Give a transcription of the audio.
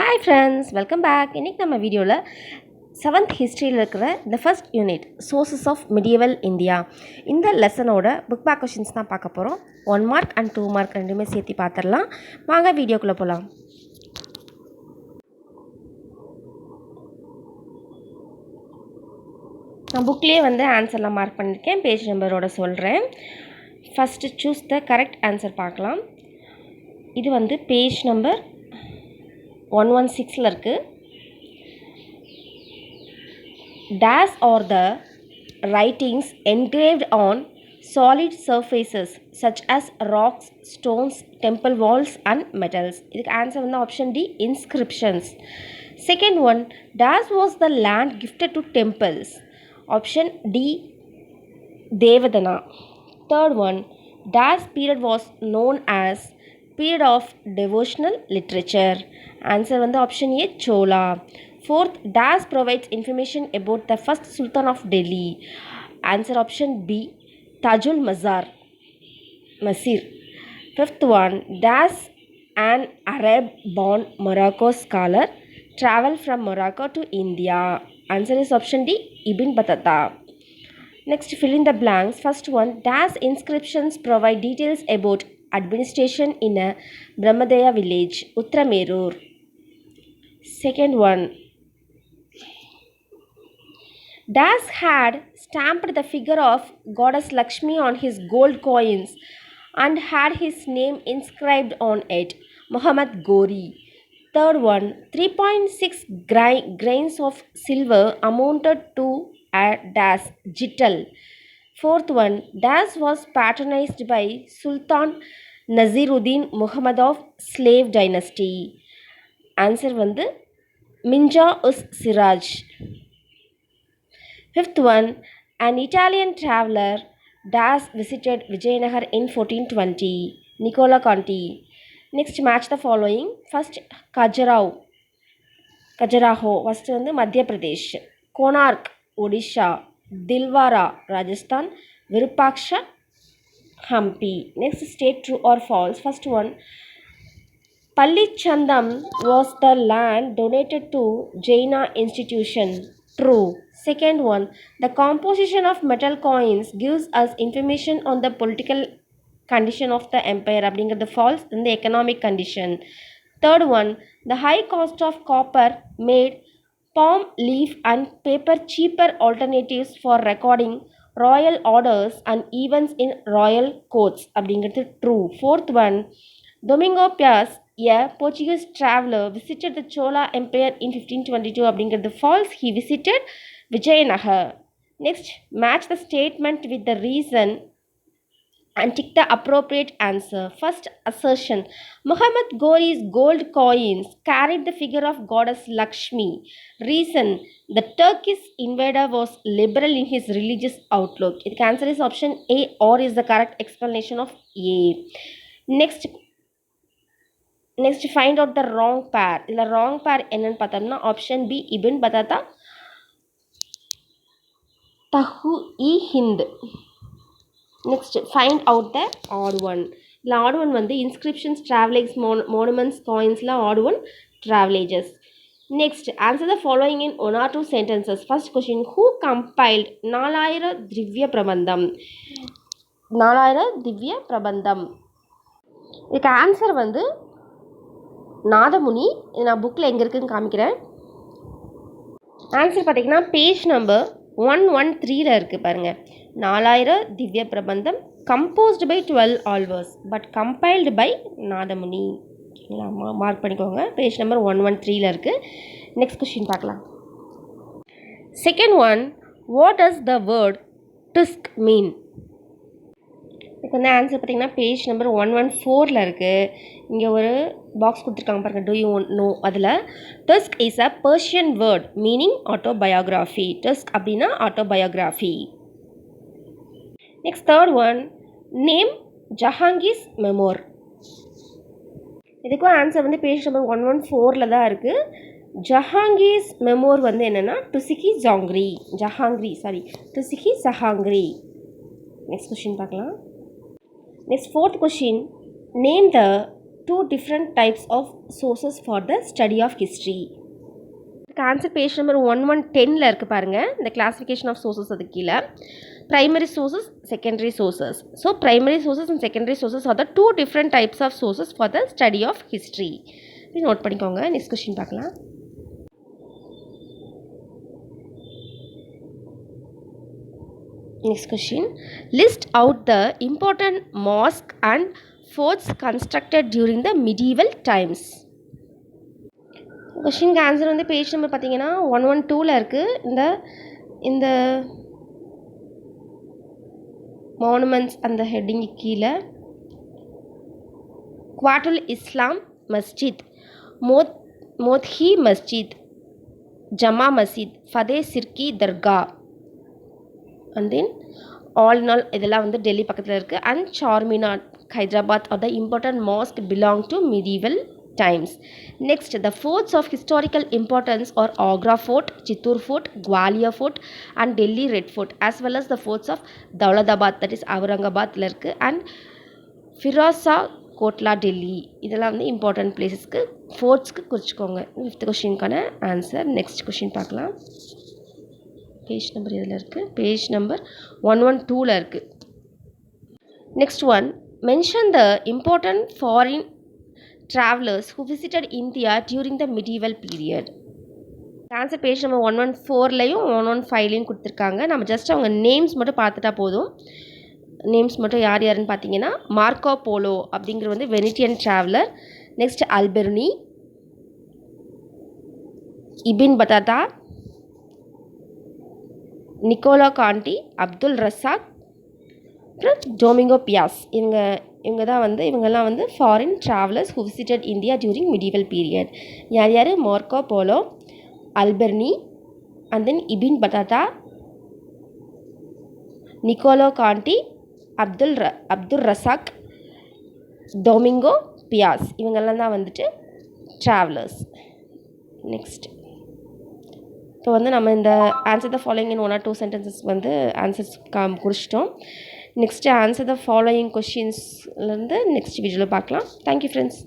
Hi friends, welcome back. இன்னைக்கு நம்ம வீடியோவில் 7th ஹிஸ்ட்ரியில் இருக்கிற the first unit sources of medieval India இந்த லெசனோட புக் பேக் கொஷின்ஸ் தான் பார்க்க போகிறோம். 1 mark and 2 mark ரெண்டுமே சேர்த்து பார்த்துடலாம். வாங்க வீடியோக்குள்ளே போகலாம். நான் புக்லேயே ஆன்சர்லாம் மார்க் பண்ணியிருக்கேன், பேஜ் நம்பரோட சொல்கிறேன். First choose the correct answer பார்க்கலாம். இது பேஜ் நம்பர் 116 இருக்குது. Dash are the writings engraved on solid surfaces such as rocks, stones, temple walls and metals. இதுக்கு answer option D, inscriptions. Second one, dash was the land gifted to temples. Option D, Devadana. Third one, dash period was known as period of devotional literature. Answer option A, Chola. Fourth, dash provides information about the first Sultan of Delhi. Answer option B, Tajul Masir. Fifth one, dash an Arab-born Morocco scholar traveled from Morocco to India. Answer is option D, Ibn Battuta. Next, fill in the blanks. First one, dash inscriptions provide details about administration in a Brahmadaya village, Uttaramerur. Second one, dash had stamped the figure of goddess Lakshmi on his gold coins and had his name inscribed on it, Muhammad Ghori. Third one, 3.6 grains of silver amounted to a dash jittal. Fourth one, dash was patronized by Sultan Naziruddin Muhammad of Slave dynasty. Answer Minja us Siraj. Fifth one, an Italian traveler dash visited Vijayanagar in 1420, Nicola Conti. Next, match the following. First, Khajuraho, first Madhya Pradesh. Konark, Odisha. Dilwara, Rajasthan. Virupaksha, Hampi. Next, state true or false. First one, Pallichandam was the land donated to Jaina institution. True. Second one, the composition of metal coins gives us information on the political condition of the empire. அப்படிங்கிறது false. Then the economic condition. Third one, the high cost of copper made palm leaf and paper cheaper alternatives for recording royal orders and events in royal courts. அப்படிங்கிறது true. Fourth one, Domingo Paz, a Portuguese traveler, visited the Chola Empire in 1522. அப்படிங்கிறது false. He visited Vijayanagar. Next, match the statement with the reason and tick the appropriate answer. First assertion, Muhammad Ghori's gold coins carried the figure of goddess Lakshmi. Reason, the Turkish invader was liberal in his religious outlook. The answer is option A, or is the correct explanation of A. Next, find out the wrong pair. The wrong pair என்னன்னு பார்த்தோம்னா option B, Ibn Battuta, Tahu-i-Hind. Next, find out the odd one. The odd one inscriptions, travel monuments, coins odd one, travel ages. Next, answer the following in 1 or 2 sentences. First question, who compiled Nalayira Divya Prabandham? Nalayira Divya Prabandham. இதுக்கு answer Nathamuni. நான் புக்கில் எங்கே இருக்குதுன்னு காமிக்கிறேன். Answer பார்த்தீங்கன்னா page number 113 இருக்குது பாருங்கள். Nalayira Divya Prabandham composed by 12 Alvars but compiled by Nathamuni. ஓகேங்களா, மார்க் பண்ணிக்கோங்க. பேஜ் நம்பர் 113 இருக்குது. நெக்ஸ்ட் கொஸ்டின் பார்க்கலாம். Second one, what does the word டிஸ்க் மீன்? இதுக்கு ஆன்சர் பார்த்தீங்கன்னா பேஜ் நம்பர் 114 இருக்குது. இங்கே ஒரு பாக்ஸ் கொடுத்துருக்காங்க பாருங்கள், டூ யூ நோ. அதில் டிஸ்க் is a Persian word meaning autobiography. டிஸ்க் அப்படின்னா autobiography. Next third one, name Jahangir's memoir. இதுக்கும் ஆன்சர் பேஜ் நம்பர் 114 தான் இருக்குது. ஜஹாங்கீர்ஸ் மெமோர் என்னென்னா டுசிகி ஜஹாங்கிரி. நெக்ஸ்ட் கொஸ்டின் பார்க்கலாம். Next, fourth question, name the two different types of sources for the study of history. Answer page number 1110ல் இருக்குது பாருங்கள். இந்த கிளாஸிஃபிகேஷன் ஆஃப் சோர்சஸ் அது கீழே primary sources, secondary sources. So primary sources and secondary sources are the two different types of sources for the study of history. Note பண்ணிக்கோங்க. Next question பார்க்கலாம். Next question. List out the important mosque and forts constructed during the medieval times. கொஸ்டினுக்கு answer வந்து page number பார்த்தீங்கன்னா 112ல் இருக்குது. இந்த monuments அந்த heading கீழே குவாட்டுல் இஸ்லாம் மஸ்ஜித், மோத்ஹி மஸ்ஜித், ஜமா மஸ்ஜித், ஃபதே சிர்கி Dargah, and then all in all இதெல்லாம் வந்து டெல்லி பக்கத்தில் இருக்குது. And Charminar Hyderabad are the important mosque belong to medieval times. Next, the forts of historical importance are Agra Fort, Chittoor Fort, Gwalior Fort and Delhi Red Fort, as well as the forts of Daulatabad, that is Aurangabad irukku, and Firoza Kotla, Delhi. இதெல்லாம் வந்து important பிளேசஸ்க்கு ஃபோர்ட்ஸ்க்கு குறிச்சிக்கோங்க. 5th கொஸ்டினுக்கான ஆன்சர். Next question பார்க்கலாம். Page number இதில் இருக்குது. பேஜ் நம்பர் 112ல் இருக்குது. Next one, mention the important foreign travelers who visited India during the medieval period. ஆன்சர் பேஜ் நம்ம 114லையும் 115லையும் கொடுத்துருக்காங்க. நம்ம ஜஸ்ட் அவங்க நேம்ஸ் மட்டும் பார்த்துட்டா போதும். நேம்ஸ் மட்டும் யார் யாருன்னு பார்த்தீங்கன்னா, மார்க்கோ போலோ அப்படிங்கிற வந்து Venetian traveller. Next Alberuni, Ibn Battuta, Nicolo Conti, Abdul Razzaq, அப்புறம் டொமிங்கோ பியாஸ். இவங்கெல்லாம் வந்து foreign travellers who visited India during medieval period. யார் யார்? Marco Polo, Alberuni, and then Ibn Battuta, Nicolo Conti, Abdul Razak, Domingo Paes. இவங்கெல்லாம் தான் வந்துட்டு travellers. Next இப்போ வந்து நம்ம இந்த answer the following in 1 or 2 sentences வந்து ஆன்சர்ஸ் குறிச்சிட்டோம். நெக்ஸ்ட்டு ஆன்சர் த ஃபாலோயிங் கொஷின்ஸ்லேருந்து நெக்ஸ்ட் வீடியோவில் பார்க்கலாம். Thank you friends.